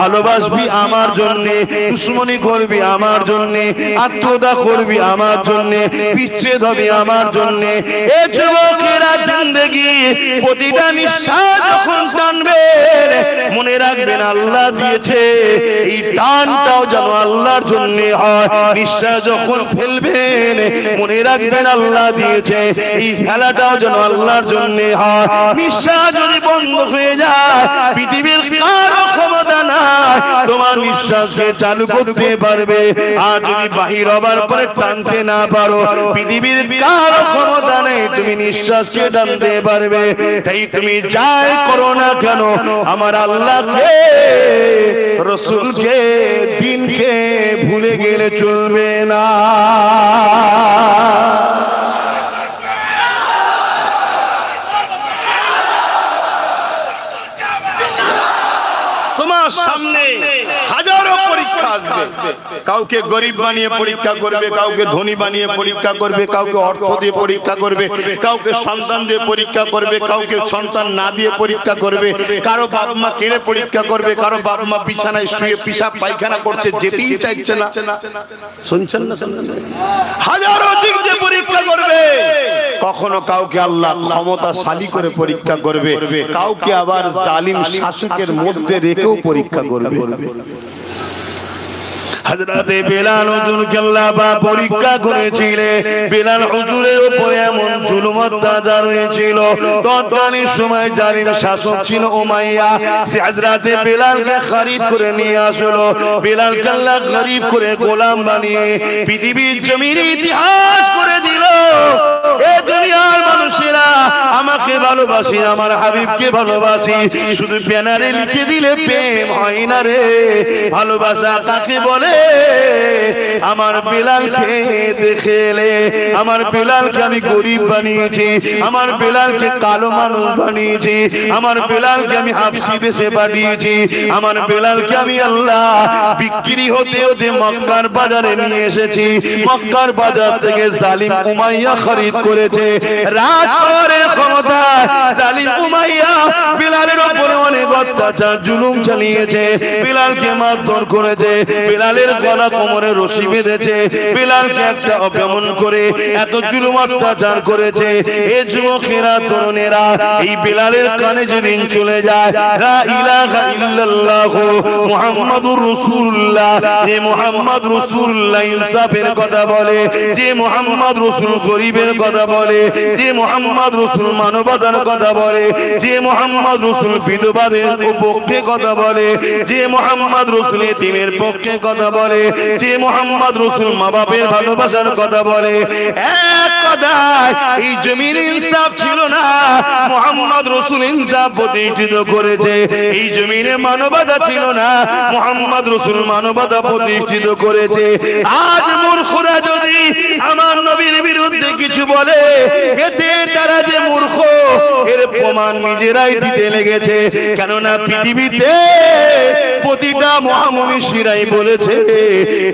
ভালোবাসবি আমার জন্য, দুশ্মনী করবি আমার জন্য, আত্মীয়তা করবি আমার জন্য, বিচ্ছেদ হবে আমার জন্য। এ যুবকেরা জিন্দেগি প্রতিটা নিঃশ্বাস যখন টানবেন মনে রাখবেন আল্লাহ দিয়েছে, এই টানটাও যেন আল্লাহর জন্য হয়। নিঃশ্বাস যখন ফেলবেন মনে রাখবেন আল্লাহ দিয়েছে, এই ফেলাটাও যেন আল্লাহর জন্য হয়। নিঃশ্বাস যদি বন্ধ হয়ে যায় পৃথিবীর কারো ক্ষমতা নাই তোমার নিঃশ্বাসকে চালু করতে পারবে। আর যদি বাহির হবার পরে টানতে না পারো পৃথিবীর কারো ক্ষমতা নেই তুমি নিঃশ্বাসকে টানতে পারবে। তাই তুমি যাই করো না কেন আমার আল্লাহকে, রাসূলকে, দ্বীনকে ভুলে গেলে চলবে না। তোমার সামনে হাজারো পরীক্ষা আসবে, কাউকে গরিব বানিয়ে পরীক্ষা করবে, কাউকে ধনী বানিয়ে পরীক্ষা করবে, কাউকে অর্থ দিয়ে পরীক্ষা করবে, কাউকে সন্তান দিয়ে পরীক্ষা করবে, কাউকে সন্তান না দিয়ে পরীক্ষা করবে, কারো বাবা মা কেড়ে পরীক্ষা করবে, কারো বাবা মা বিছানায় শুয়ে পিশাব পায়খানা করছে যেতেই চাইছে না। শুনছেন না? হাজারো দিক দিয়ে পরীক্ষা করবে। কখনো কাউকে আল্লাহ ক্ষমতাশালী করে পরীক্ষা করবে, কাউকে আবার জালিম শাসকের মধ্যে রেখেও পরীক্ষা করবে। হযরতে বেলাল হুজুরকে আল্লাহ পাক পরীক্ষা করেছিলেন। বেলাল হুজুরের উপর এমন জুলুম অত্যাচার হয়েছিল, তৎকালীন সময় জালিম শাসক ছিল উমাইয়া। সে হযরতে বেলালকে খরিদ করে নিয়ে আসলো। বেলালকে আল্লাহ গরীব করে গোলাম বানিয়ে পৃথিবীর জমিনে ইতিহাস করে দিল। এ দুনিয়ার মানুষেরা আমাকে ভালোবাসি, আমার হাবিবকে ভালোবাসি, শুধু ব্যানারে লিখে দিলে প্রেম হয় না রে। ভালোবাসা কাকে বলে? আমার বেলালকে দেখেলে, আমার বেলালকে আমি গরিব বানিয়েছি, আমার বেলালকে কালো মানুষ বানিয়েছি, আমার বেলালকে আমি হাবশি দেশে পাঠিয়েছি, আমার বেলালকে আমি আল্লাহ বিক্রি হতে হতে মক্কার বাজারে নিয়ে এসেছি। মক্কার বাজার থেকে জালিম উমাইয়া খরিদ করেছে। রাত করে ক্ষমতা জালিম উমাইয়া বেলালের উপরে অনেক অত্যাচার জুলুম চালিয়েছে, বেলালকে মারধর করেছে, বেলালের গলা কোমরে রশি বেঁধেছে, বেলালকে একটা অপমান করে এত জুলুম অত্যাচার করেছে। এ যুবকেরা, তরুণেরা, এই বেলালের কানে যেদিন চলে যায় লা ইলাহা ইল্লাল্লাহ মুহাম্মাদুর রাসূলুল্লাহ, যে মুহাম্মদ রাসূলুল্লাহ ইনসাফের কথা বলে, যে মুহাম্মদ রাসূল গরিবের কথা বলে, যে মুহাম্মদ রাসূল মানবতার কথা বলে, যে মুহাম্মদ রাসূল বিধবাদের পক্ষে কথা বলে, যে মুহাম্মদ রাসূল এতিমের পক্ষে কথা বলে, যে মুহাম্মদ রাসূল মা বাপের ভালোবাসার কথা বলে, এক কথায় এই জমিনে ইনসাফ ছিল না, মুহাম্মদ রাসূল ইনসাফ প্রতিষ্ঠিত করেছে। এই জমিনে মানবতা ছিল না, মুহাম্মদ রাসূল মানবতা প্রতিষ্ঠিত করেছে। আজ মূর্খরা যদি আমার নবীর বিরুদ্ধে কিছু বলে এতে তারা যে মূর্খ এর প্রমাণ নিজেরাই দিতে লেগেছে। কেননা পৃথিবীতে প্রতিটা মহামনীষীরাই বলেছে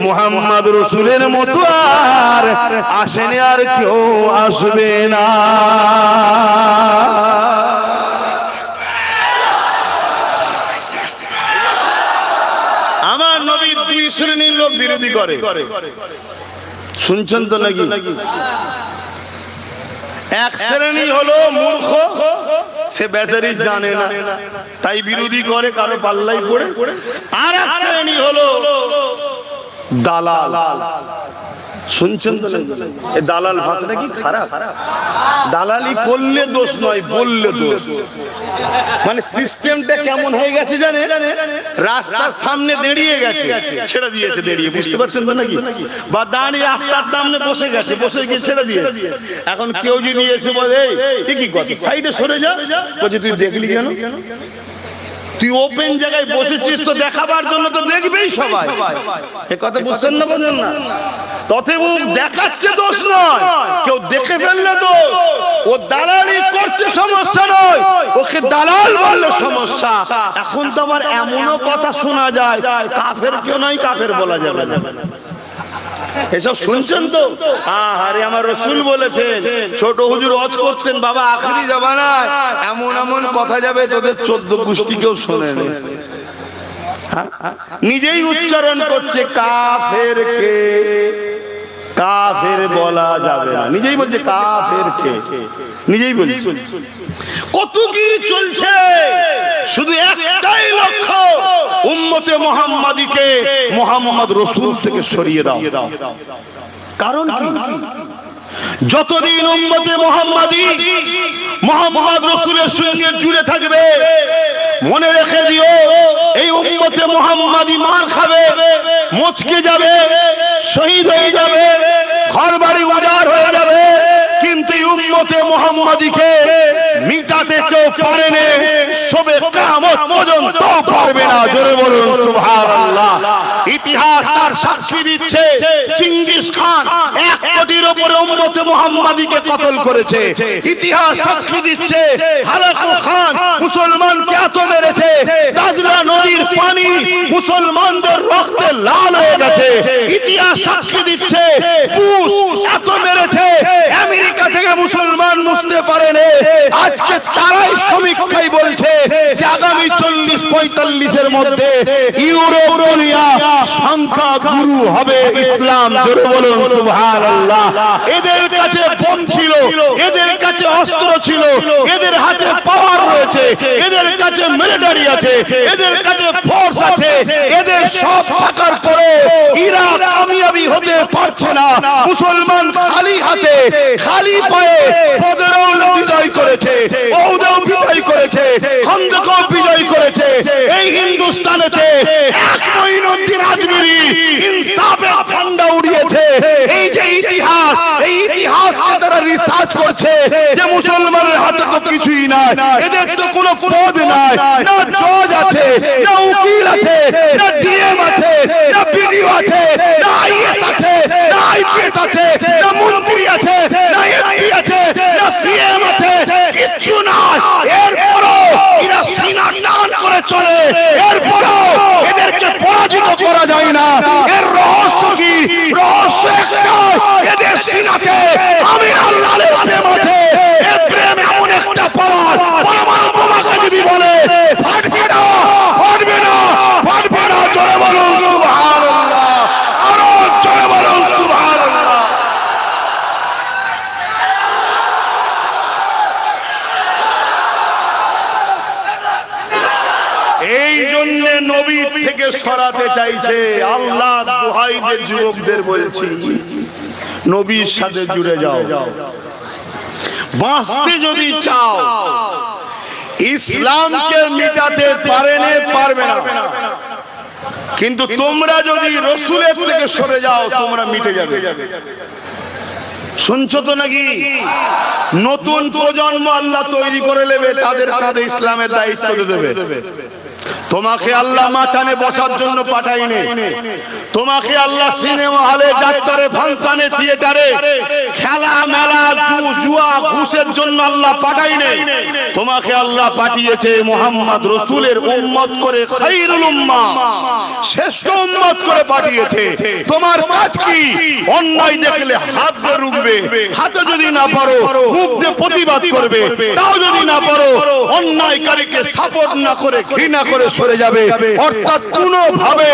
মুহাম্মদ রাসূলের মতো আর আসেনি, আর কেউ আসবে না। আমার নবীর দুই শ্রেণীর লোক বিরোধী করে, শুনছেন তো নাকি? এক শ্রেণী হলো মূর্খ, সে বেচারি জানে না তাই বিরোধী করে, কারো পাল্লাই পড়ে। আর এক শ্রেণী হলো দালাল, শুনছেন তো? এই দালাল ভাষাটা কি খারাপ? দালালি করলে দোষ নয়, বললে দোষ। মানে সিস্টেমটা কেমন হয়ে গেছে জানে? রাস্তার সামনে দাঁড়িয়ে গেছে, ছেড়ে দিয়েছে দাঁড়িয়ে, বুঝতে পারছেন তো নাকি? বা দাঁড়িয়ে রাস্তার সামনে বসে গেছে, বসে গিয়ে ছেড়ে দিয়েছে। এখন কেউ যদি এসে বলে এই কি কথা, সাইডে সরে যা, বলছে তুই দেখলি কেন? তুই ওপেন জায়গায় বসেছিস তো দেখাবার জন্য, তো দেখবেই সবাই। এ কথা বুঝছেন না? বোঝেন না? তথেবু দেখাচ্ছে দোষ নয়, কেউ দেখে ফেললে দোষ। ও দালালি করছে সমস্যা নয়, ওকে দালাল বললে সমস্যা। এখন তো আবার এমনও কথা শোনা যায় কাফের কেউ নাই, কাফের বলা যাবে না। এসব শুনছেন তো? আরে আমার রাসূল বলেছেন, ছোট হুজুর ওয়াজ করতেন, বাবা আখেরি জামানায় এমন এমন কথা যাবে তোদের 14 গোষ্ঠী কেউ শোনে না। নিজেই উচ্চারণ করছে কাফের কে, কাফের বলা যাবে না, নিজেই বলছে কাফের কে, নিজেই বলছে। কত কি চলছে, শুধু একটাই লক্ষ্য, উম্মতে মুহাম্মাদীকে মুহাম্মদ রাসূল থেকে সরিয়ে দাও। কারণ কি? যতদিন উম্মতে মুহাম্মাদী মুহাম্মদ রাসূলের সঙ্গে জুড়ে থাকবে, মনে রেখে দিও এই উম্মতে মুহাম্মাদী মার খাবে, মুচকে যাবে, শহীদ হয়ে যাবে, ঘর বাড়ি উজাড় হয়ে যাবে, কিন্তু উম্মতে মুহাম্মাদীকে মিটাতে কেউ পারে না, সবে কিয়ামত পর্যন্ত পারবে না। জোরে বলুন সুবহানাল্লাহ। ইতিহাস তার সাক্ষী দিচ্ছে, চেঙ্গিস খান 1 কোটির উপরে উম্মতে মুহাম্মাদীকে কতল করেছে। ইতিহাস সাক্ষী দিচ্ছে, হালাকু খান মুসলমানকে এত মেরেছে, দাজলা নদীর পানি মুসলমানদের রক্তে লাল হয়ে গেছে। ইতিহাস সাক্ষী দিচ্ছে, বুশ এত মেরেছে, আমেরিকা থেকে মুসলমান মুছতে পারেনি। আজকে তারাই সমীক্ষায় বলছে যে আগামী 40-45 এর মধ্যে ইউরোপীয় সংখ্যা গুরু হবে ইসলাম। জোরে বলুন সুবহানাল্লাহ। এদের কাছে বোম ছিল, এদের কাছে অস্ত্র ছিল, এদের হাতে পাওয়ার রয়েছে, এদের কাছে মিলিটারি আছে, এদের কাছে ফোর্স আছে, এদের সব থাকার পরে ইরাক কামিয়াবি হতে পারছে না। মুসলমান খালি হাতে খালি পায়ে বদরও বিজয় করেছে, ওহুদও বিজয় করেছে, খন্দকও বিজয় করেছে। এই হিন্দুস্তানেতে এক মঈনুদ্দিন আজমিরি ইনসাফের ঝান্ডা উড়িয়েছে। এই যে ইতিহাস, এই ইতিহাসকে তারা রিসার্চ করছে যে মুসলমানের হাতে তো কিছুই নাই, এদের তো কোনো পদ নাই, না জজ আছে, না উকিল আছে, না ডিএম আছে, না বিডিও আছে, না আইএস আছে, না আইপিএস আছে, না মন্ত্রী আছে, না এমপি আছে, না সিএম আছে, কিচ্ছু নাই। এরপরও এরা সিনা টান করে চলে, এরপরও এদেরকে পরাজিত করা যায় না। এর রহস্য কি? রহস্য একটাই, এদের সিনাতে আমির আল্লাহর প্রেম আছে। এই প্রেম এমন একটা পাওয়ার, পরমাণু বোমাকে যদি বলে ফাটবে না, ফাটবে না, ফাটবে না। জোরে বলুন সুবহানাল্লাহ, আরো জোরে বলুন সুবহানাল্লাহ। এই জন্য নবী থেকে সরাতে চাইছে আল্লাহ। দোহাই যে যুবকদের বলছি, নবীর সাথে জুড়ে যাও। বাঁচতে যদি চাও, ইসলামকে মিটাতে পারবে না, কিন্তু তোমরা যদি রাসূলের থেকে সরে যাও, তোমরা মিটে যাবে। শুনছো তো নাকি? নতুন প্রজন্ম আল্লাহ তৈরি করে নেবে, তাদের কাঁধে ইসলামের দায়িত্ব দেবে। তোমাকে আল্লাহ মাচানে বসার জন্য পাঠায়নি, তোমাকে আল্লাহ সিনেমা হলে, যাত্রারে, ফাংশনে, থিয়েটারে খেলা মেলা জুয়া ঘুষের জন্য আল্লাহ পাঠায়নি। তোমাকে আল্লাহ পাঠিয়েছে মুহাম্মদ রাসূলের উম্মত করে, খায়রুল উম্মাহ, শ্রেষ্ঠ উম্মত করে পাঠিয়েছে। তোমার কাজ কি? অন্যায় দেখলে হাত দিয়ে রুখবে, হাতে যদি না পারো মুখ দিয়ে প্রতিবাদ করবে, তাও যদি না পারো অন্যায়কারীকে সাপোর্ট না করে, ঘৃণা করে সরে যাবে। অর্থাৎ কোনো ভাবে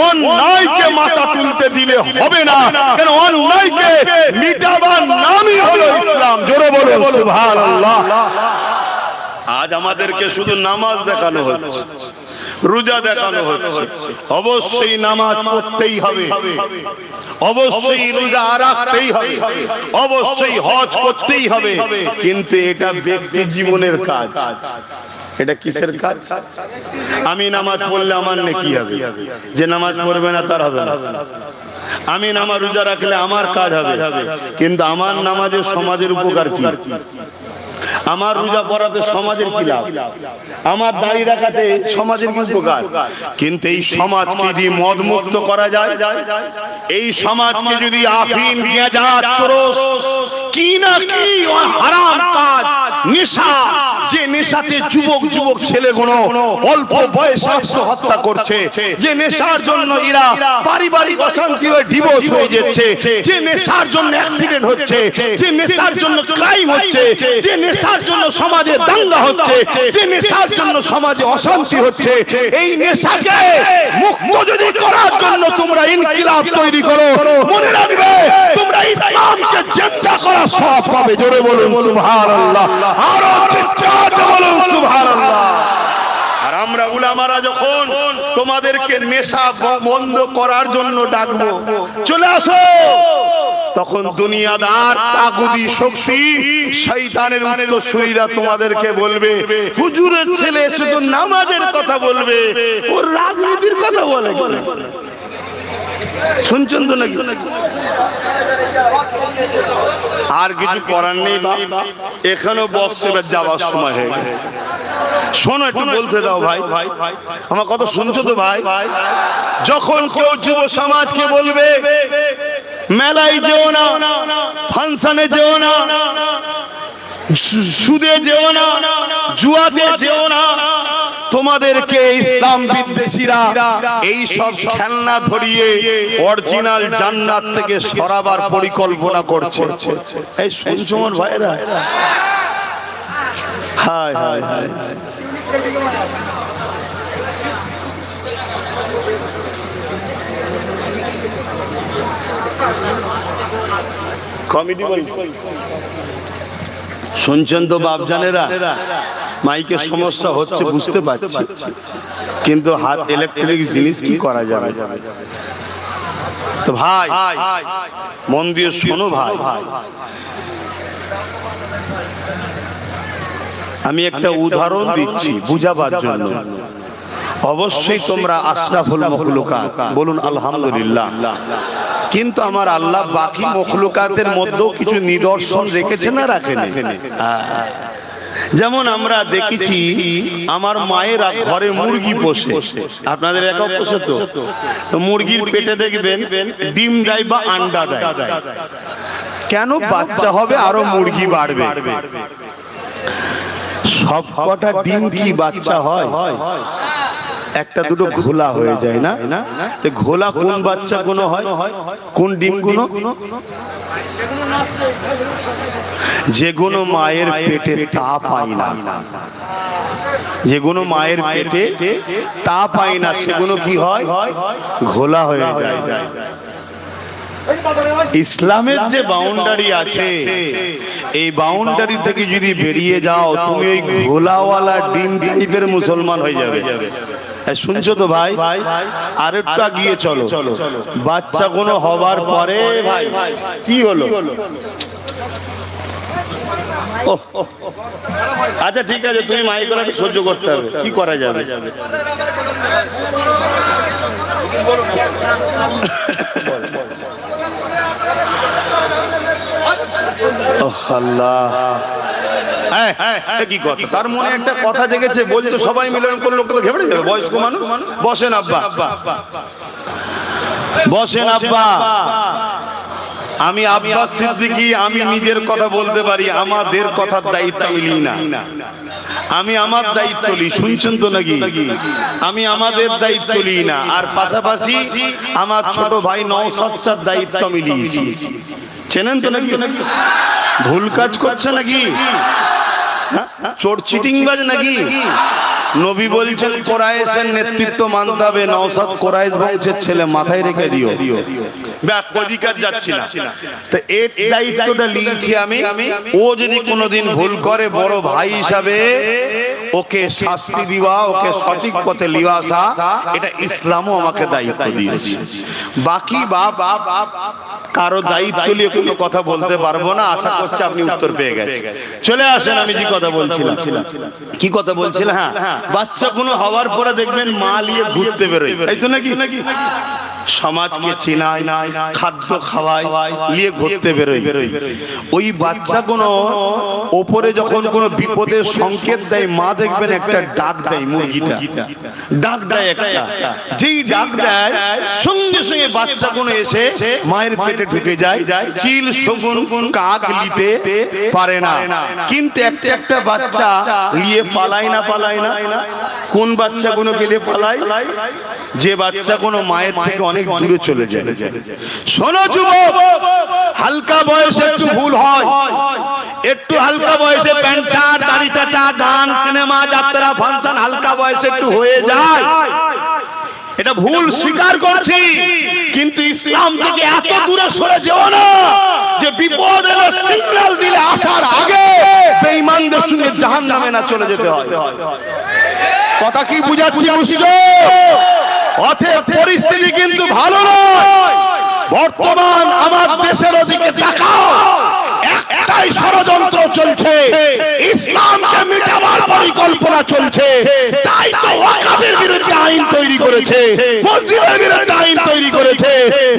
অন্যায়কে মাথা তুলতে দিলে হবে না, কারণ অন্যায়কে মিটাবার নামই হলো ইসলাম। জোরে বলুন সুবহানাল্লাহ। আজ আমাদেরকে শুধু নামাজ দেখানো হচ্ছে, রোজা দেখানো হচ্ছে। অবশ্যই নামাজ পড়তেই হবে, অবশ্যই রোজা রাখতেই হবে, অবশ্যই হজ করতেই হবে, কিন্তু এটা ব্যক্তি জীবনের কাজ। এটা কিসের কাজ? আমি নামাজ পড়লে আমার নেকি হবে, যে নামাজ পড়বে না তার হবে না। আমি নামাজ রোজা রাখলে আমার কাজ হবে, কিন্তু আমার নামাজের সমাজের উপকার কি? আমার রোজা পড়াতে সমাজের কি লাভ? আমার দাড়ি রাখাতে সমাজের কি উপকার? কিন্তু এই সমাজকে যদি মদ মুক্ত করা যায়, এই সমাজকে যদি আফিম, গাঁজা, চরস, কি না কি হারাম কাজ, নেশা, যে নেশাতে যুবক ছেলেগুলো অল্প বয়সে আত্মহত্যা করছে, যে নেশার জন্য এরা পারিবারিক অশান্তি হয়ে ডিভোর্স হয়ে যাচ্ছে, যে নেশার জন্য অ্যাক্সিডেন্ট হচ্ছে, যে নেশার জন্য ক্রাইম হচ্ছে, যে নেশার জন্য সমাজে দাঙ্গা হচ্ছে, যে নেশার জন্য সমাজে অশান্তি হচ্ছে, এই নেশাকে মুক্ত যদি করার জন্য তোমরা ইনকিলাব তৈরি করো, মনে রাখবে তোমরা ইসলামকে জিন্দা করার সওয়াব পাবে। জোরে বলুন সুবহানাল্লাহ, আরো চিৎকার দিয়ে বলুন সুবহানাল্লাহ। আর আমরা উলামারা যখন তোমাদেরকে নেশা বন্ধ করার জন্য ডাকবো, চলে আসো, তখন দুনিয়াদার তাগুতি শক্তি শয়তানের উত্তরসূরিরা তোমাদেরকে বলবে হুজুরের ছেলে শুধু নামাজের কথা বলবে, ও রাজনীতির কথা বলে। শুনছেন তো নাকি? আর কিছু করার নেই, এখানেও বক্সে যাওয়ার সময় হয়ে গেছে। শোনো, একটু বলতে দাও ভাই, আমার কথা শুনছো তো ভাই? যখন কেউ যুব সমাজকে বলবে মেলায় যেও না, ফাংশনে যেও না, সুদে যেও না, জুয়াতে যেও না, তোমাদেরকে ইসলাম বিদ্বেষীরা এই সব খেলনা ধরিয়ে অরিজিনাল জান্নাত থেকে সরাবার পরিকল্পনা করছে। এই শুনছো আমার ভাইরা? হায় হায় হায়, কমিটি বল, শুনছেন তো বাপজানেরা? মাইকের সমস্যা হচ্ছে বুঝতে পারছি, কিন্তু হাত ইলেকট্রিক জিনিস কি করা যাবে? তো ভাই মন দিয়ে শোনো ভাই, আমি একটা উদাহরণ দিচ্ছি বুঝাবার জন্য। অবশ্যই তোমরা আশরাফুল মখলুকাত, বলুন আলহামদুলিল্লাহ। কিন্তু আমার আল্লাহ বাকি মখলুকাতের মধ্যেও কিছু নিদর্শন রেখেছে না রাখেনি? যেমন আমরা দেখেছি আমার মায়েরা ঘরে মুরগি পোষে, আপনাদের একা পোষে তো মুরগির পেটে দেখবেন ডিম দেয় বা আন্ডা দেয়। কেন? বাচ্চা হবে, আরো মুরগি বাড়বে। সব কটা ডিম কি বাচ্চা হয়? একটা দুটো ঘোলা হয়ে যায় না? ঘোলা কোন বাচ্চা গুলো হয়? কোন ডিম গুলো? যেগুলো মায়ের পেটে তা পায় না, যেগুলো মায়ের পেটে তা পায় না, সেগুলো কি হয়? ঘোলা হয়ে যায়। ইসলামের যে বাউন্ডারি আছে, এই বাউন্ডারি থেকে যদি বেরিয়ে যাও, তুমি ওই ঘোলাওয়ালা ডিম টাইপের মুসলমান হয়ে যাবে। শুনছো তো ভাই? আরেকটা গিয়ে চলো, বাচ্চা কোনো হবার পরে ভাই কি হলো? আচ্ছা ঠিক আছে, তুমি মাইক করাকে সহ্য করতে হবে, কি করা যাবে? কি কথা? তার মনে একটা কথা জেগেছে, বলতো সবাই মিলন করলে লোকটা ঘেবড়ে যাবে। বয়স্ক মানুষ, বসেন আব্বা, বসেন আব্বা। আমি আব্বাস সিদ্দিকী, আমি নিজের কথা বলতে পারি, আমাদের কথার দায়িত্ব নিই না, আমি আমার দায়িত্ব নিই। শুনছেন তো নাকি? আমি আমাদের দায়িত্ব নিই না, আর পাশাপাশি আমার ছোট ভাই নওশাদটার দায়িত্ব আমি নিয়েছি। চেনেন তো নাকি? ভুল কাজ করছে নাকি? চোর চিটিংবাজ নাকি? নবী বলছেন কোরাইশের নেতৃত্ব মানতে হবে, নওশাদ কোরাইশ বংশের ছেলে, মাথায় রেখে দিও। অধিকার যাচ্ছি না, তো এর দায়িত্বটা নিয়েছি আমি। ও যদি কোনোদিন ভুল করে, বড় ভাই হিসাবে ওকে শাস্তি দিবা, ওকে সঠিক পথে লিয়ে আসা, এটা ইসলামও আমাকে দায়িত্ব দিয়েছে। বাকি বাপ কারো দায়িত্ব নিয়ে কোনো কথা বলতে পারবো না। আশা করছি আপনি উত্তর পেয়ে গেছেন। চলে আসেন, আমি যে কথা বলছিলাম। কি কথা বলছিলাম? হ্যাঁ, বাচ্চা কোনো হওয়ার পরে দেখবেন মা নিয়ে ঘুরতে বেরোয়, তাই তো নাকি? সমাজকে চেনায়, খাদ্য খাওয়ায়, নিয়ে ঘুরতে বেরোয়। ওই বাচ্চা কোনো ওপরে যখন কোনো বিপদের সংকেত দেয়, মা দেখবেন একটা ডাক দেয়, মুরগিটা ডাক দেয় একটা। যেই ডাক দেয়, সঙ্গে সঙ্গে বাচ্চা কোনো এসে মায়ের পেটে ঢুকে যায়। চিল শগুন কাক নিতে পারে না, কিন্তু একটা একটা বাচ্চা নিয়ে পালায় না, পালায় না। কোন বাচ্চা কোনো গেলে পালায়? যে বাচ্চা কোনো মায়ের থেকে অনেক দূরে চলে যায়। শোনো যুবক, হালকা বয়সে একটু ভুল হয়, একটু হালকা বয়সে প্যান্ট শার্ট, দাড়ি চাচা, গান, সিনেমা, যাত্রা, ফাংশন হালকা বয়সে একটু হয়ে যায়। এটা ভুল স্বীকার করছি, কিন্তু ইসলাম থেকে এত দূরে সরে যেও না যে বিপদের সিগন্যাল দিলে আসার আগে বেঈমানদের সঙ্গে জাহান্নামে না চলে যেতে হয়। কথা কি বুঝাচ্ছি বুঝছো? অতএব পরিস্থিতি কিন্তু ভালো নয়। বর্তমান আমার দেশের দিকে তাকাও, একটাই ষড়যন্ত্র চলছে, ইসলামকে মিটাবার পরিকল্পনা চলছে। তাই তো ওয়াকফের বিরুদ্ধে আইন তৈরি করেছে, মসজিদের বিরুদ্ধে আইন তৈরি করেছে,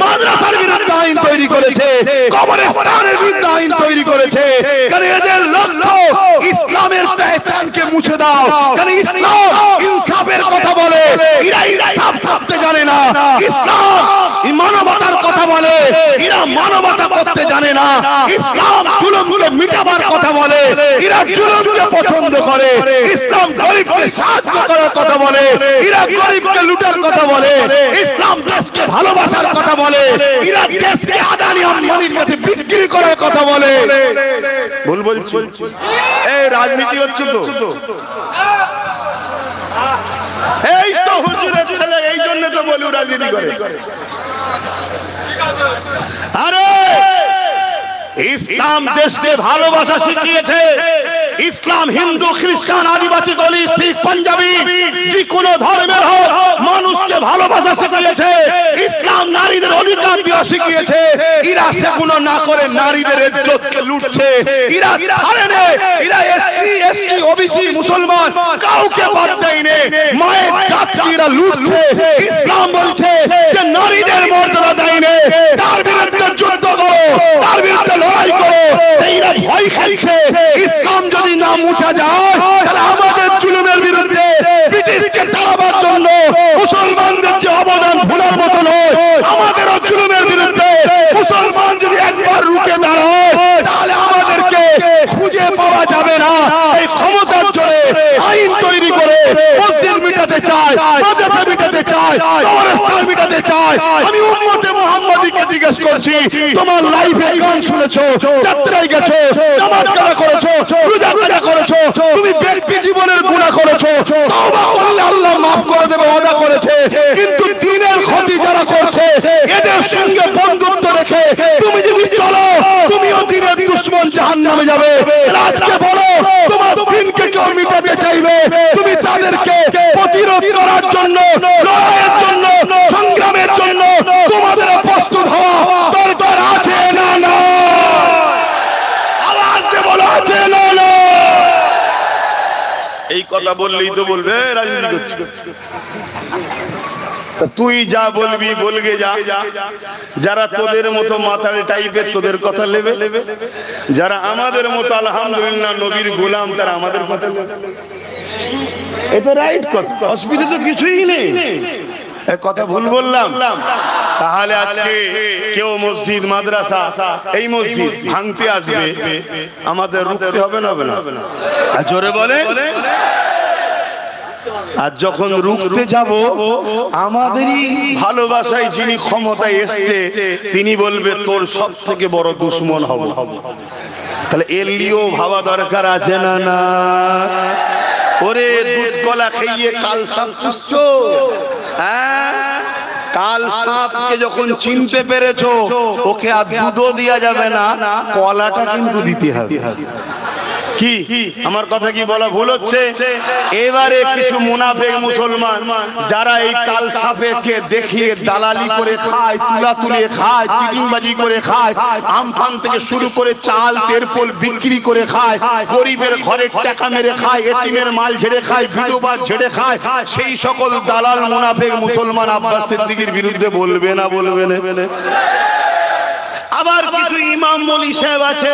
মাদ্রাসার বিরুদ্ধে আইন তৈরি করেছে, কবরস্থানের বিরুদ্ধে আইন তৈরি করেছে। কারণ এদের লক্ষ্য ইসলামের পেহচানকে মুছে দাও। কারণ ইসলাম ইনসাফের কথা বলে, এরা ইনসাফ করতে জানে না। ইসলাম মানবতার কথা বলে, এরা মানবতা করতে জানে না। ইসলাম জুলুমকে মিটাবার কথা বলে, এরা জুলুমকে পছন্দ করে। ইসলাম গরিবকে সাহায্য করার কথা বলে, এরা গরিবকে লুটার কথা বলে। ইসলাম দেশকে ভালোবাসার কথা বলে, এরা দেশকে আদানি আম্বানির কাছে বিক্রি করার কথা বলে। ভুল বলছি? এই রাজনীতি হচ্ছে তো, এই তো হুজুরের ছেলে, এই জন্য তো বলি রাজনীতি করে। আরে ইসলাম দেশকে ভালোবাসা শিখিয়েছে। ইসলাম হিন্দু, খ্রিস্টান, আদিবাসী, দলিত, শিখ, পাঞ্জাবি, যে কোনো ধর্মের হোক মানুষকে ভালোবাসা শিখিয়েছে। ইসলাম নারীদের অধিকার দেওয়া শিখিয়েছে। এরা সেগুলো না করে নারীদের ইজ্জতকে লুটছে। এরা ছাড়ে না, এরা এসসি, এসটি, ওবিসি, মুসলমান কাউকে বাদ দেয়নি। মায়ের জাতকে এরা লুটছে। ইসলাম বলছে যে নারীদের মর্যাদা দেয়নি, তার বিরুদ্ধে যুদ্ধ করো, তার বিরুদ্ধে লড়াই করো। এরা ভয় খাইছে। ইসলাম যদি না মুছা যায়, তাহলে আমাদের জুলুমের বিরুদ্ধে ব্রিটিশকে তাড়াবার জন্য মুসলমানদের যে অবদান ভোলার মতো নয়, আমাদেরও জুলুমের বিরুদ্ধে মুসলমান যদি একবার রুখে দাঁড়ায়, তাহলে আমাদেরকে খুঁজে পাওয়া যাবে না। এই ক্ষমতার জোরে আইন তৈরি করে মসজিদ মিটাতে চায়, মাদ্রাসা মিটাতে চায়, কবরস্থান মিটাতে চায়। আমি উম্মতে মুহাম্মাদীকে জিজ্ঞেস করছি, তোমার লাইফে গান শুনেছো, যাত্রায় গেছো, নামাজ কাজা করেছো, রোজা কাজা করেছো, তুমি ব্যক্তি জীবনের গুনাহ করেছো, তওবা করলে আল্লাহ maaf করে দেবে, ওয়াদা করেছে। কিন্তু দ্বীনের ক্ষতি যারা করছে, এদের সঙ্গে বন্ধুত্ব রেখে তুমি যদি চলো, তুমিও দ্বীনের দুশমন জাহান্নামে যাবে। আজকে বলো, তোমার দ্বীনকে কেউ মিটাতে চাইবে, তুমি তাদেরকে প্রতিরোধ করার জন্য, লড়াইয়ের জন্য, সংগ্রামের জন্য তোমাদের প্রস্তুত হওয়া দরকার আছে না? না, আওয়াজ দিয়ে বলো, আছে না? না, এই কথা বললেই তো বলবে রাজনীতি করছি। তুই যা বলবি বলগে যা। যারা তোদের মতো মাথাল টাইপের তোদের কথা নেবে, যারা আমাদের মতো আলহামদুলিল্লাহ নবীর গোলাম তারা আমাদের কথা নেবে। এটা রাইট কথা, অসুবিধা তো কিছুই নেই। কথা ভুল বললাম? তাহলে আজকে কেউ মসজিদ, মাদ্রাসা, এই মসজিদ ভাঙতে আসবে, আমাদের রুখতে হবে না? হবে না? জোরে বলে। আর যখন রুখতে যাব, আমাদেরই ভালোবাসায় যিনি ক্ষমতায় এসছে তিনি বলবে তোর সব থেকে বড় দুশমন হব। তাহলে এর লিয়েও ভাবা দরকার আছে না? না, ওরে দুধ কলা খাইয়ে কাল সাপ পুষছো, হ্যাঁ? কাল সাপকে যখন চিনতে পেরেছো, ওকে আর দুধও দেওয়া যাবে না, কলাটা কিন্তু দিতে হবে। কি আমার কথা কি বলা ভুল হচ্ছে? এবারে কিছু মুনাফিক মুসলমান যারা এই কাল সাপেকে দেখিয়ে দালালি করে খায়, তুলা তুলে খায়, চিটিংবাজি করে খায়, আমফান থেকে শুরু করে চাল তেরপল বিক্রি করে খায়, গরিবের ঘরে টাকা মেরে খায়, এতিমের মাল ঝেড়ে খায়, বিধবা ঝেড়ে খায়, সেই সকল দালাল মুনাফিক মুসলমান আব্বাস সিদ্দিকীর বিরুদ্ধে বলবে না? বলবে না? আবার কিছু ইমাম মলি সাহেব আছে,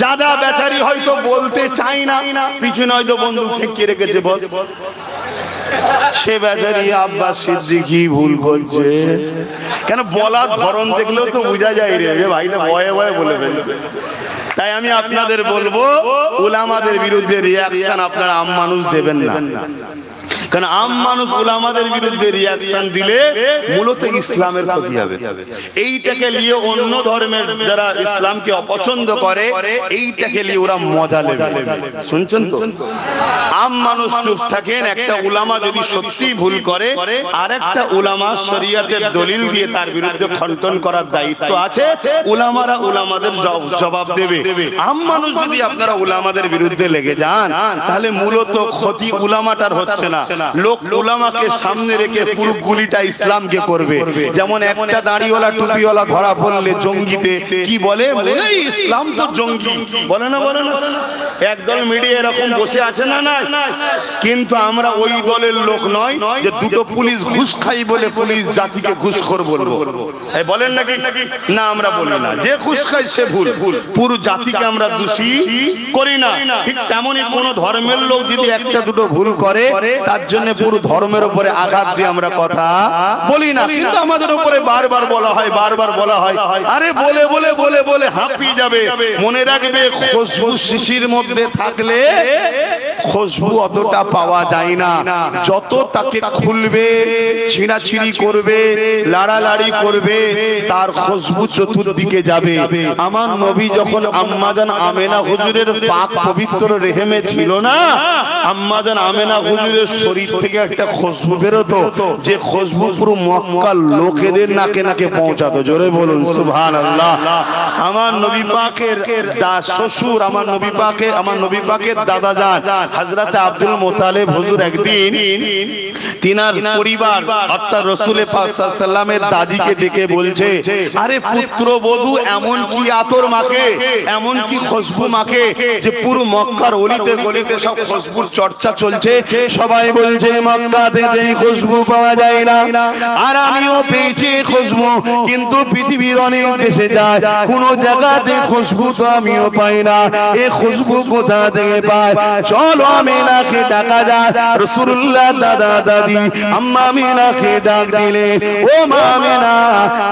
যারা বেচারি হয়তো বলতে চাই না, পিছনে হয়তো বন্দুক ঠেকিয়ে রেখেছে, বল সে বেচারি আব্বাস সিদ্দিকী ভুল করছে। কেন বলার ধরন দেখলেও তো বোঝা যায় রে ভাইটা ভয়ে ভয়ে বলে ফেলবে। তাই আমি আপনাদের বলবো, উলামাদের বিরুদ্ধে রিয়াকশন আপনারা আম মানুষ দেবেন না। কারণ আম মানুষ উলামাদের বিরুদ্ধে রিয়াকশন দিলে মূলত ইসলামের ক্ষতি হবে। এইটাকে নিয়ে অন্য ধর্মের যারা ইসলামকে অপছন্দ করে এইটাকে নিয়ে ওরা মজা নেবে। শুনছেন তো? আম মানুষ চুপ থাকেন, একটা উলামা যদি সত্যি ভুল করে আর একটা উলামা শরীয়তের দলিল দিয়ে তার বিরুদ্ধে খণ্ডন করার দায়িত্ব আছে, উলামারা উলামাদের জবাব দেবে। আম মানুষ যদি আপনারা উলামাদের বিরুদ্ধে লেগে যান তাহলে মূলত ক্ষতি উলামাটার হচ্ছে না, লোক উলামাকে সামনে রেখে পুরো গুলিটা ইসলামকে করবে। যেমন একটা দাড়িওয়ালা টুপিওয়ালা ধরা পড়লে জঙ্গিতে কি বলে, ইসলাম তো জঙ্গি বলে না, বলে না? একদল মিডিয়া এরকম বসে আছে না? না। কিন্তু আমরা ওই দলের লোক নয় যে দুটো পুলিশ ঘুষ খাই বলে পুলিশ জাতিকে ঘুষখোর বলবো, বলেন নাকি? না, আমরা বলি না। যে ঘুষ খায় সে ভুল, পুরো জাতিকে আমরা দোষী করি না। ঠিক তেমনই কোন ধর্মের লোক যদি একটা দুটো ভুল করে তার জন্য পুরো ধর্মের উপরে আঘাত দিয়ে আমরা কথা বলি না। কিন্তু আমাদের উপরে বারবার বলা হয়, বারবার বলা হয়, আরে বলে বলে বলে বলে হাঁপিয়ে যাবে। মনে রাখবে, খুশবু শিশির মধ্যে থাকলে খুশবু অতটা পাওয়া যায় না। যত তাকে খুলবে, ছিঁড়াছিঁড়ি করবে, লাড়ালাড়ি করবে, তার খুশবু চতুর্দিকে যাবে। আমার নবী যখন আম্মাজান আমেনা হুজুরের পাক পবিত্র রেহেমে ছিল না, আম্মাজান আমেনা হুজুরের শরীর থেকে একটা খুশবু বেরোতো, যে খুশবু পুরো মক্কার লোকেদের নাকে নাকে পৌঁছাতো। জোরে বলুন সুবহানাল্লাহ। আমার নবী পাকের শ্বশুর, আমার নবী পাকের দাদা যান হযরত আব্দুল মুত্তালিব হুজুর একদিন তিনার পরিবার অর্থাৎ রাসূল পাক সাল্লাল্লাহু আলাইহি ওয়াসাল্লামের দাদিকে ডেকে বলছে, আরে পুত্রবধূ এমন কি আতর মাখে, এমন কি খুশবু মাখে যে পুরো মক্কার অলিতে গলিতে সব খুশবুর চর্চা চলছে। সবাই বলছে মক্কাতে এই খুশবু পাওয়া যায় না, আর আমিও পেয়েছি খুশবু, কিন্তু পৃথিবীর অনেক দেশে যায় কোন জায়গাতে খুশবু তো আমিও পাই না। এই খুশবু কোথা থেকে পায়? চলো আমিনাকে ডাকা যায়। রাসূলুল্লাহ দাদা দাদি আম্মা আমিনাকে ডাক দিলে, ও মা আমিনা,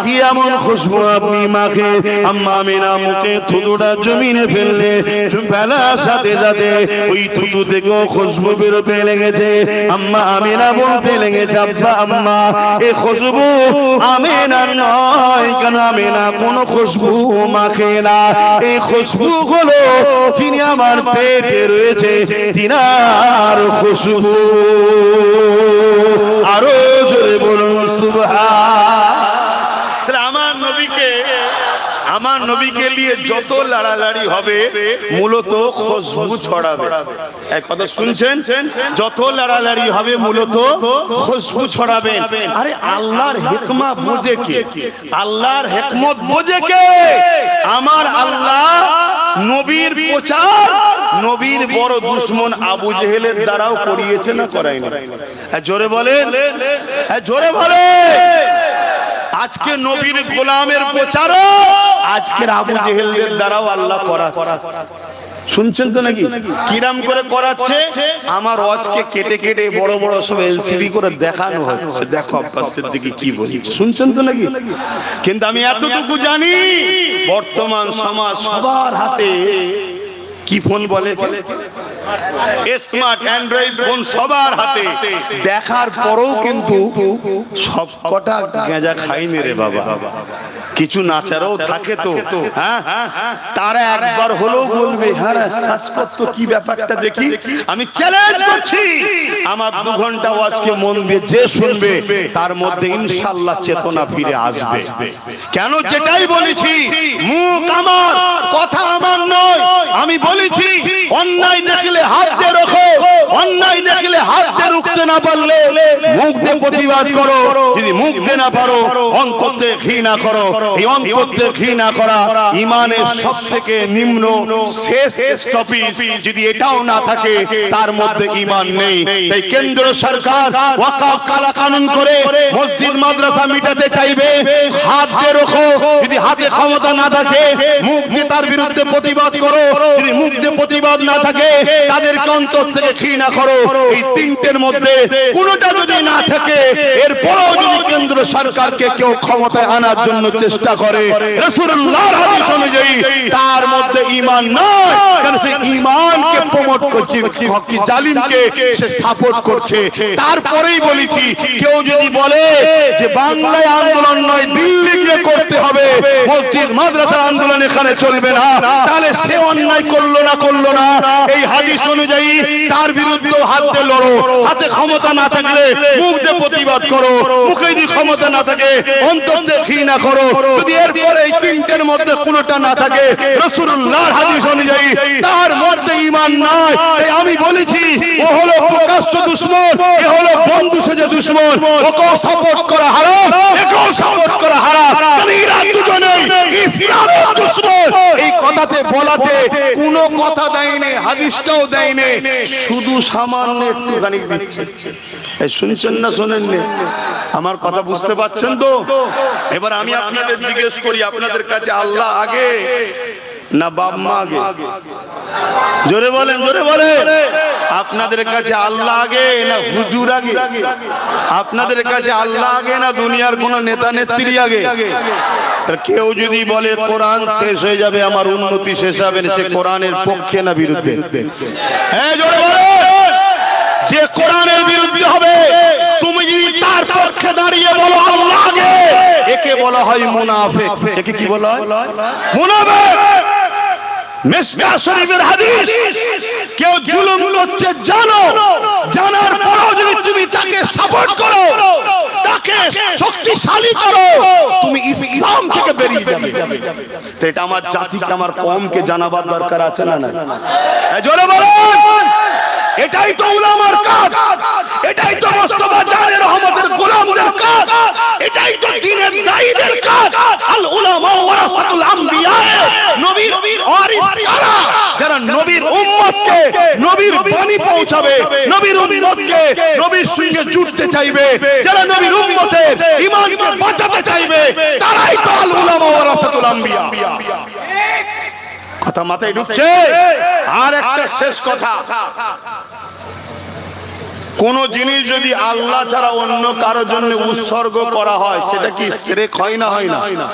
কি এমন খুশবু আপনি মাখে? আম্মা আমিনা মুখে থুতুটা জমিনে ফেললে, ফেলার সাথে সাথে ওই থুতু থেকেও খুশবু বেরোতে লেগেছে। আম্মা আমিনা বলতে লেগেছে, আব্বা আম্মা, এই খুশবু আমিনার নয়। কেন? আমিনা কোনো খুশবু মাখে না। এই খুশবু হলো যিনি আমার পেটে রয়েছে তিনার খুশবু। আরো জোরে বলুন সুবহান। তাহলে আমার নবীকে নিয়ে যত লাড়ালাড়ি হবে মূলত খুশবু ছড়াবে। এক কথা শুনছেন? যত লাড়ালাড়ি হবে মূলত খুশবু ছড়াবে। আরে আল্লাহর হিকমত বোঝে কে? আল্লাহর হিকমত বোঝে কে? আমার আল্লাহ নবীর প্রচার নবীর বড় দুশমন আবু জেহেলের দ্বারাও করিয়েছে না করায়নি? জোরে বলেন, জোরে বলেন। আজকে নবীর গোলামের প্রচারও আজকের আবু জেহেলদের দ্বারাও আল্লাহ করা। শুনছেন তো নাকি? কিরাম করে করাচ্ছে? আমার ওয়াজকে কেটে কেটে বড় বড় সব এলসিডি করে দেখানো হচ্ছে, দেখো আব্বাস সিদ্দিকী কি বলেছে। শুনছেন তো নাকি? কিন্তু আমি এতটুকু জানি, বর্তমান সমাজ সবার হাতে কি ফোন বলে, স্মার্ট অ্যান্ড্রয়েড ফোন সবার হাতে। দেখার পরেও কিন্তু সব কটা গাঁজা খাইনি রে বাবা, কিছু নাচারও থাকে তো, হ্যাঁ, তারা একবার হলেও বলবে, হ্যাঁ সাজকত কি ব্যাপারটা দেখি। আমি চ্যালেঞ্জ করছি, আমার 2 ঘন্টা ওয়াজকে মন দিয়ে যে শুনবে তার মধ্যে ইনশাআল্লাহ চেতনা ফিরে আসবে। কেন? যেটাই বলেছি, মুখ আমার, কথা আমার নয়। আমি বলেছি, অন্যায় দেখলে হাত দিয়ে রাখো, অন্যায় দেখলে হাত দিয়ে রুখতে না পারলে মুখ দিয়ে প্রতিবাদ করো। যদি মুখ দিয়ে না পারো, অন্তর দিয়ে ঘৃণা করো। এই অন্তর দিয়ে ঘৃণা করা ঈমানের সবথেকে নিম্ন শেষ স্টপেজ। যদি এটাও না থাকে তার মধ্যে ঈমান নেই। তাই কেন্দ্র সরকার ওয়াকফ কালা কানুন করে মসজিদ মাদ্রাসা মিটাতে চাইবে, হাত দিয়ে রাখো। যদি হাতে ক্ষমতা না থাকে, মুখ দিয়ে তার বিরুদ্ধে প্রতিবাদ করো। যদি মুখ দিয়ে প্রতিবাদ না থাকে, তাদেরকে অন্তর থেকে ঘৃণা করো, এই তিনটের মধ্যে কোনোটা যদি না থাকে, এরপরও যদি কেন্দ্র সরকারকে কেউ ক্ষমতায় আনার জন্য চেষ্টা করে, রাসূলুল্লাহর হাদিস অনুযায়ী তার মধ্যে ঈমান নয়, কারণ সে ঈমানকে প্রমোট করছে, কি জালিমকে সে সাপোর্ট করছে। তারপরেই বলেছি, কেউ যদি বলে যে বাংলায় আন্দোলন নয় দিল্লি গিয়ে করতে হবে, মসজিদ মাদ্রাসার আন্দোলন এখানে চলবে না, তাহলে সে অন্যায় করলো না। এই হাদিস অনুযায়ী তার বিরুদ্ধে হাত দিয়ে লড়ো, হাতে ক্ষমতা না থাকলে মুখ দিয়ে প্রতিবাদ করো, মুখে যদি ক্ষমতা না থাকে অন্তর দিয়ে ঘৃণা করো। যদি এরপরে এই তিনটের মধ্যে কোনোটা না থাকে, রাসূলুল্লাহর হাদিস অনুযায়ী তার মধ্যে ঈমান নাই। তাই আমি বলেছি, ও হলো প্রকাশ্য দুশমন, এ হলো বন্ধু সেজে দুশমন, ওকেও সাপোর্ট করা হারাম, একেও সাপোর্ট করা হারাম, কারণ এরা দুজনেই ইসলামের দুশমন। এই কথাতে বলাতে কোনো কথা দেয়নি, হাদিসটাও দেয়নি, শুধু সামান্য একটুখানি দিচ্ছে। এই শুনছেন না শোনেননি? আমার কথা বুঝতে পারছেন তো? এবার আমি আপনাদের জিজ্ঞেস করি, আপনাদের কাছে আল্লাহ আগে না বাপ মা আগে? জোরে বলেন, জোরে বলেন। আপনাদের কাছে আল্লাহ আগে না হুজুর আগে? আপনাদের কাছে আল্লাহ আগে না দুনিয়ার কোন নেতা নেত্রী আগে? কেউ যদি বলে কোরআন শেষ হয়ে যাবে, আমার উন্নতি শেষ হবে, সে কোরআনের পক্ষে না বিরুদ্ধে? হ্যাঁ, জোরে বলেন। যে কোরআনের বিরুদ্ধে হবে, তুমি যদি তার পক্ষে দাঁড়িয়ে বলো আল্লাহ আগে, একে বলা হয় মুনাফিক। একে কি বলা হয়? মুনাফিক। মিশকাত শরীফের হাদিস, কেউ জুলুম করছে জানো, জানার পরেও যদি তুমি তাকে সাপোর্ট করো, তাকে শক্তিশালী করো, তুমি ইসলাম থেকে বেরিয়ে যাবে। তো এটা আমার জাতিকে, আমার কওমকে জানাবার দরকার আছে না? জোরে বলুন। এটাই তো উলামার কাজ, এটাই তো মুস্তাফা জানের রহমতের গোলামদের কাজ, এটাই তো দ্বীনের দায়ীদের কাজ। আল উলামা ওয়ারাসাতুল আমবিয়া, নবীর ওয়ারিস কারা? যারা নবীর উম্মতকে নবীর বাণী পৌঁছাবে, নবীর উম্মতকে নবীর সঙ্গে জুড়তে চাইবে, যারা নবীর উম্মতের ঈমানকে বাঁচাতে চাইবে, তারাই তো আল উলামা ওয়ারাসাতুল আমবিয়া। কথা মাথায় ঢুকছে? আর একটা শেষ কথা, কোন জিনিস যদি আল্লাহ ছাড়া অন্য কারোর জন্য উৎসর্গ করা হয়, সেটা কি শিরক হয় না? হয় না?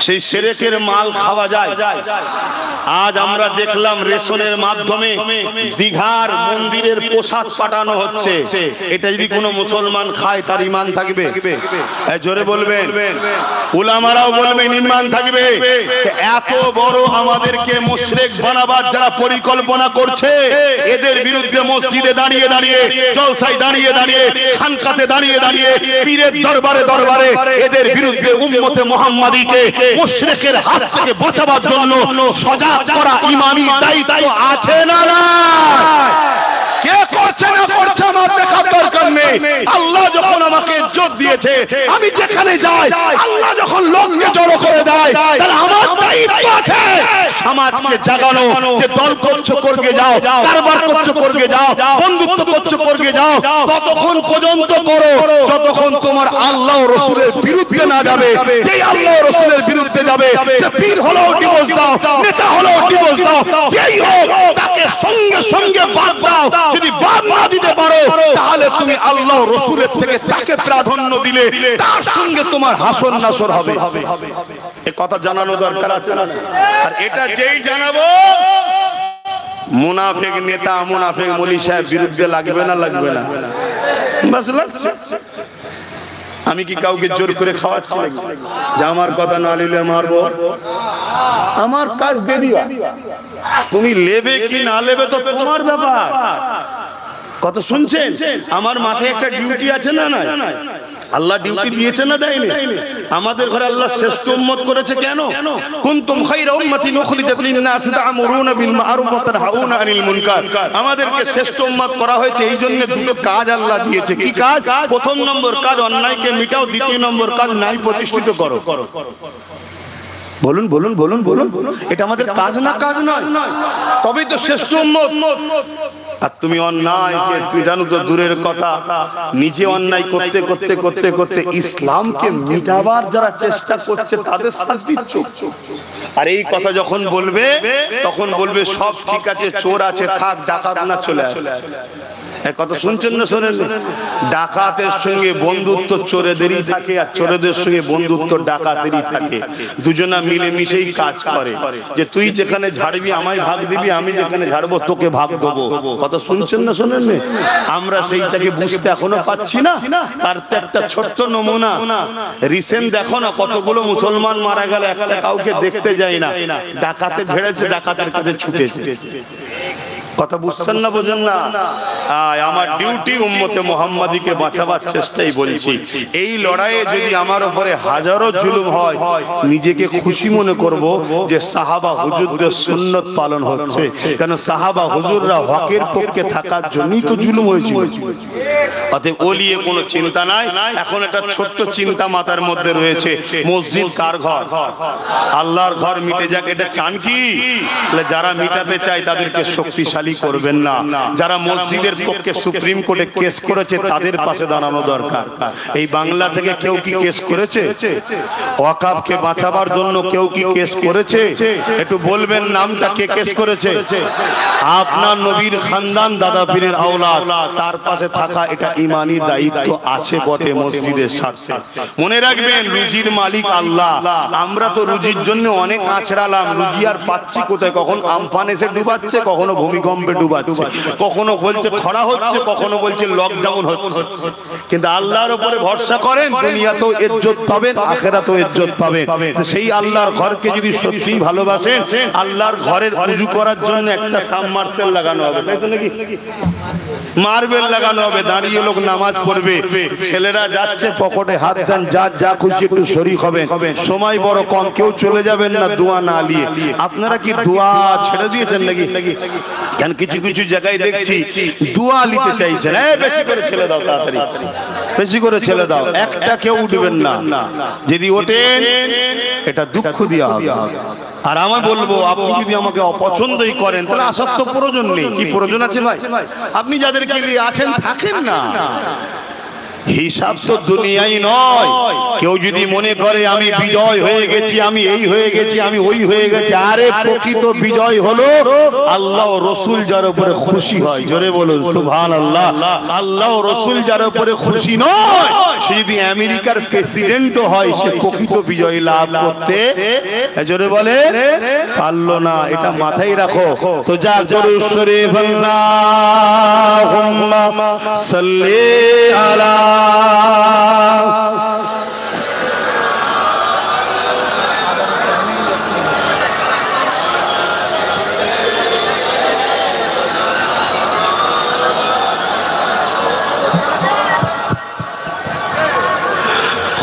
সেই শিরকের মাল খাওয়া যায়। আজ আমরা দেখলাম রেশনের মাধ্যমে দীঘার মন্দিরের প্রসাদ পাঠানো হচ্ছে। এটা যদি কোনো মুসলমান খায়, তার ঈমান থাকবে? জোরে বলবেন। উলামারাও বলবেন ঈমান থাকবে। এত বড় আমাদেরকে মুশরিক বানাবার যারা পরিকল্পনা করছে, এদের বিরুদ্ধে মসজিদে দাঁড়িয়ে দাঁড়িয়ে, জলসায় দাঁড়িয়ে দাঁড়িয়ে, খানকাতে দাঁড়িয়ে দাঁড়িয়ে, পীরের দরবারে দরবারে এদের বিরুদ্ধে উম্মতে মুহাম্মাদীকে মুশরিকের হাত থেকে বাঁচাবার জন্য সজাগ করা ইমানি দায়িত্ব আছে না? কে করছে না করছে আমার দেখার দরকার নেই। আল্লাহ যখন আমাকে ইজ্জত দিয়েছে, আমি যেখানে যাই, আল্লাহ যখন লোককে জড়ো করে দেয়, তাহলে আমার দায়িত্ব আছে সমাজকে জাগানো, যে দল করছো করবে যাও, কারবার করছো করবে যাও, বন্ধুত্ব করছো করবে যাও, ততক্ষণ পর্যন্ত করো যতক্ষণ তোমার আল্লাহ ও রাসূলের বিরুদ্ধে না যাবে। যেই আল্লাহ ও রাসূলের বিরুদ্ধে যাবে, সে পীর হলেও ডিভোর্স দাও, নেতা হলেও ডিভোর্স দাও, যেই হোক তাকে সঙ্গে সঙ্গে বাদ দাও। যদি বাদ না দিতে পারো, তাহলে তুমি আল্লাহ ও রাসূলের থেকে তাকে প্রাধান্য দিলে তার সঙ্গে তোমার হাসর নাসর হবে। এই কথা জানানো দরকার আছে না? আর এটা যেই জানাবো, মুনাফিক নেতা, মুনাফিক মৌলভী সাহেব বিরুদ্ধে লাগবে না? লাগবে না? বাস লাগছে। আমি কি কাউকে জোর করে খাওয়াচ্ছি যে আমার কথা না নিলে মারবো? আমার কাজ দিয়ে দিবা, তুমি লেবে কি না লেবে তো তোমার ব্যাপার। কত শুনছেন? আমার মাথায় একটা ডিউটি আছে না? না, আল্লাহ ডিউটি দিয়েছে না দেয়নি? আমাদের ঘরে আল্লাহ শ্রেষ্ঠ উম্মত করেছে কেন? কুনতুম খায়রা উম্মাতিন উখরিজাত লিন-নাস তা'মুরুনা বিল মা'রুফ ওয়া তানহাউনা আনিল মুনকার। আমাদেরকে শ্রেষ্ঠ উম্মত করা হয়েছে এই জন্য দুটো কাজ আল্লাহ দিয়েছে। কি কাজ? প্রথম নম্বর কাজ অন্যায়কে মিটাও, দ্বিতীয় নম্বর কাজ ন্যায় প্রতিষ্ঠিত করো। বলুন বলুন বলুন বলুন, এটা আমাদের কাজ না কাজ নয়? তবেই তো শ্রেষ্ঠ উম্মত। আর তুমি অন্যায়কে মিটানো তো দূরের কথা, নিজে অন্যায় করতে করতে করতে করতে ইসলামকে মিটাবার যারা চেষ্টা করছে তাদের সাথ দিচ্ছ। আর এই কথা যখন বলবে তখন বলবে সব ঠিক আছে, চোর আছে থাক, ডাকাত না চলে আসে। কথা শুনছেন না শোনেন? ডাকাতের সঙ্গে বন্ধুত্ব চোরেদেরই থাকে, আর চোরেদের সঙ্গে বন্ধুত্ব ডাকাতেরই থাকে। দুজনা মিলে মিশেই কাজ করে, যে তুই যেখানে ঝাড়বি আমায় ভাগ দিবি, আমি যেখানে ঝাড়বো তোকে ভাগ দেবো। কথা শুনছেন না শোনেন? আমরা সেইটাকে বুঝতে এখনো পাচ্ছি না। তার তো একটা ছোট্ট নমুনা রিসেন্ট দেখো না, কতগুলো মুসলমান মারা গেল, একটা কাউকে দেখতে যায় না, ডাকাতে ঝেড়েছে, ডাকাতের কাছে ছুটেছে। কথা বুঝছেন না, বোঝেন না? আমার ডিউটি উম্মতে মুহাম্মাদীকে বাঁচাবার চেষ্টাই বলছি। এই লড়াইয়ে যদি আমার উপরে হাজারো জুলুম হয়, নিজেকে খুশি মনে করব যে সাহাবা হুজুরদের সুন্নত পালন হচ্ছে। কেন সাহাবা হুজুররা হকের পক্ষে থাকার জন্যই তো জুলুম হয়েছিল। অতএব ও নিয়ে কোনো চিন্তা নাই। এখন একটা ছোট্ট চিন্তা মাথার মধ্যে রয়েছে, মসজিদ কার ঘর? আল্লাহর ঘর মিটে যাক, এটা চান কি? যারা মিটাতে চায় তাদেরকে শক্তিশালী করবেন না। যারা মসজিদের পক্ষে সুপ্রিম কোর্টে কেস করেছে তাদের পাশে দাঁড়ানো দরকার। এই বাংলা থেকে কেউ কি কেস করেছে? ওয়াকফকে বাঁচাবার জন্য কেউ কি কেস করেছে? একটু বলবেন নামটা, কে কেস করেছে? আপনার নবীর খানদান, দাদা পীরের আওলাদ, তার পাশে থাকা এটা ঈমানি দায়িত্ব আছে বটে মসজিদের স্বার্থে। মনে রাখবেন রুজির মালিক আল্লাহ। আমরা তো রুজির জন্য অনেক আছড়ালাম, রুজি আর পাচ্ছি কোথায়? কখন আমফান এসে ডুবাচ্ছে, কখনো ভূমিকম্পে ডুবাচ্ছে, কখনো বলছে খরা হচ্ছে, কখনো বলছে লকডাউন হচ্ছে। কিন্তু আল্লাহর উপরে ভরসা করেন, দুনিয়াতেও ইজ্জত পাবেন, আখিরাতেও ইজ্জত পাবেন। সেই আল্লাহর ঘরকে যদি সত্যিই ভালোবাসেন, আল্লাহর ঘরের উযু করার জন্য একটা সাবমার্সেল লাগানো হবে, তাই তো নাকি? মার্বেল লাগানো হবে, দাঁড়িয়ে লোক নামাজ পড়বে। ছেলেরা যাচ্ছে পকেটে হাত দেন, যা যা খুশি একটু শরীক হবেন। সময় বড় কম, কেউ চলে যাবেন না দোয়া না নিয়ে। আপনারা কি দোয়া ছেড়ে দিয়েছেন নাকি? কেন কিছু কিছু জায়গায় দেখছি দোয়া নিতে চাইছেন, বেশি করে ছেলে দাও, তাড়াতাড়ি বেশি করে ছেলে দাও। একটা কেউ উঠবেন না, যদি ওঠেন এটা দুঃখ দিয়া হবে। আর আমি বলবো, আপনি যদি আমাকে অপছন্দই করেন তাহলে আসার তো প্রয়োজন নেই। কি প্রয়োজন আছে ভাই? আপনি যাদেরকে নিয়ে আছেন থাকেন না। হিসাব তো দুনিয়ায় নয়। কেউ যদি মনে করে আমি বিজয় হয়ে গেছি, আমি এই হয়ে গেছি, আমি ওই হয়ে গেছি, আরে প্রকৃত বিজয় হলো আল্লাহ ও রাসূল যার উপরে খুশি হয়। জোরে বলুন সুবহানাল্লাহ। আল্লাহ ও রাসূল যার উপরে খুশি নয়, সে যদি আমেরিকার প্রেসিডেন্টও হয়, সে প্রকৃত বিজয় লাভ করতে জোরে বলে পারলো না। এটা মাথায় রাখো। তো যা দরুদ শরীফ আল্লাহুম্মা সাল্লি আলা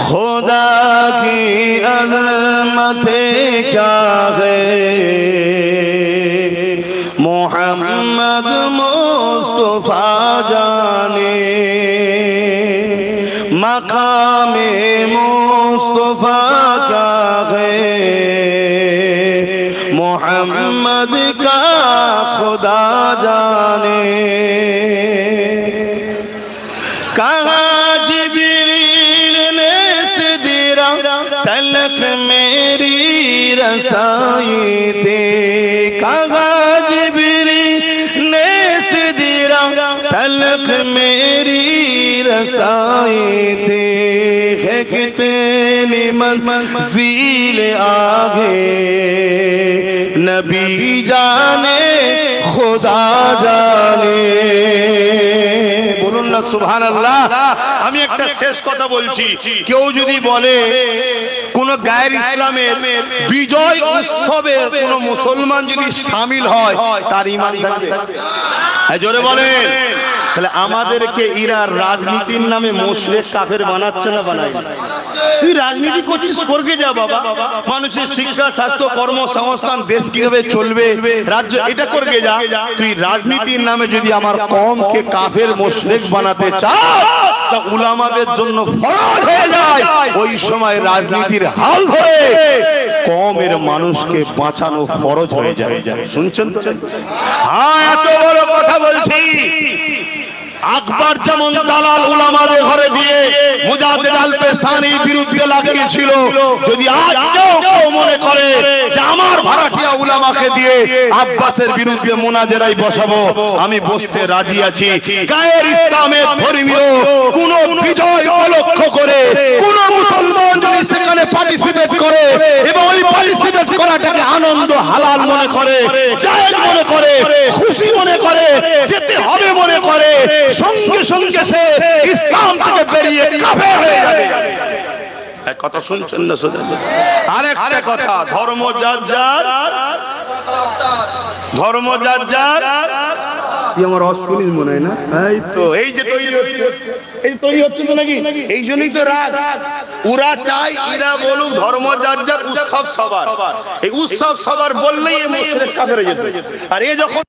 खुदा की अज़मत क्या है, मोहम्मद मुस्तफा जाने, मकामे मुस्तफा क्या है, मोहम्मद का खुदा जाने। कहा जिब्रील ने सिदरा तलख मेरी रसाई थे, कहा जिब्रील ने सिदरा तलख मेरी रसाई थे, है कितनी मंज़िल आगे नबी जाने खुदा जाने। বলুন না সুবহানাল্লাহ। আমি একটা শেষ কথা বলছি, কেউ যদি বলে কোন গায়ের ইসলামের বিজয় উৎসবে কোন মুসলমান যদি শামিল হয় তার ঈমান থাকবে? জোরে বলেন। তাহলে আমাদেরকে এরা রাজনীতির নামে মুশরিক কাফের বানাচ্ছে না বানায়? তুই রাজনীতি করছিস, করকে যা বাবা। মানুষের শিক্ষা, স্বাস্থ্য, কর্মসংস্থান, দেশ কিভাবে চলবে, রাজ্য, এটা করকে যা। তুই রাজনীতির নামে যদি আমার কওমকে কাফের মুশরিক বানাতে চাস, তা উলামাদের জন্য ফরজ হয়ে যায় ওই সময় রাজনীতির হাল ধরে কওমের মানুষকে বাঁচানো ফরজ হয়ে যায়। শুনছেন তো? হ্যাঁ, এত বড় কথা বলছি। আকবর যেমন দালাল উলামাদের ঘরে দিয়ে মুজাদ্দিদ আল-পেশানির বিরুদ্ধে লাগিয়েছিল, যদি আজ কেউ মনে করে যে আমার ভাড়াটিয়া উলামাকে দিয়ে আব্বাসের বিরুদ্ধে মুনাজারায় বসাবো, আমি বসতে রাজি আছি। গায়ের ইসলামের ধর্মীয় কোন বিজয় উপলক্ষ করে কোন মুসলমান যদি সেখানে পার্টিসিপেট করে এবং ওই পার্টিসিপেট করাটাকে আনন্দ হালাল মনে করে, জায়েজ মনে করে, খুশি মনে করে, যেতে হবে মনে করে, সঙ্গে সঙ্গে সে ইসলাম থেকে বেরিয়ে কাফের হয়ে যাবে। এক কথা শুনছেন না? শুনুন আরেকটা কথা, ধর্ম যার যার, ধর্ম যার যার। কি আমার অশুনিস মনে হয় না? এই তো, এই যে তৈরি হচ্ছে, এই তৈরি হচ্ছে তো নাকি? এই জন্যই তো রাগ। ওরা চাই এরা বলুক ধর্ম যার যার, উৎসব সবার। এই উৎসব সবার বললেই এই মুশরিক কাফের হয়ে যেত। আর এ যখন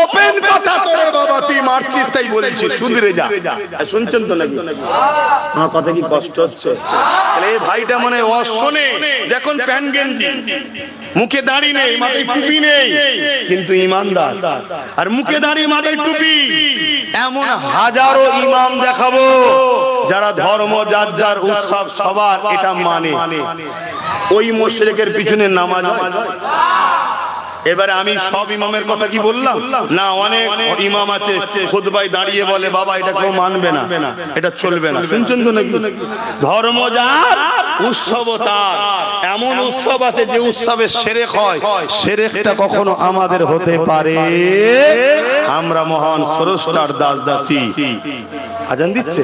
ওপেন কথা তোরে বাবা, তুই মারছিস তাই বলেছিস, শুধরে যা। শুনছেন তো নাকি? আমার কথা কি কষ্ট হচ্ছে? তাহলে এই ভাইটা মনে অশোনে, দেখুন প্যান্ট গেঞ্জি, মুখে দাড়ি নেই, মাথায় টুপি নেই, কিন্তু ইমানদার। আর মুখে দাড়ি মাথায় টুপি এমন হাজারো ইমাম দেখাবো যারা ধর্ম যার যার, উৎসব সবার, এটা মানে। ওই মুশরিকের পিছনে নামাজ। এবারে আমি সব ইমামের কথা কি বললাম না? অনেক ইমাম আছে খুতবায় দাঁড়িয়ে বলে বাবা এটা কেউ মানবে না, এটা চলবে না। শুনছেন তো নাকি? ধর্ম যার, উৎসব তার। এমন উৎসব আছে যে উৎসবে শিরক হয়, শিরকটা কখনো আমাদের হতে পারে? আমরা মহান স্রষ্টার দাস দাসী। আজান দিচ্ছে।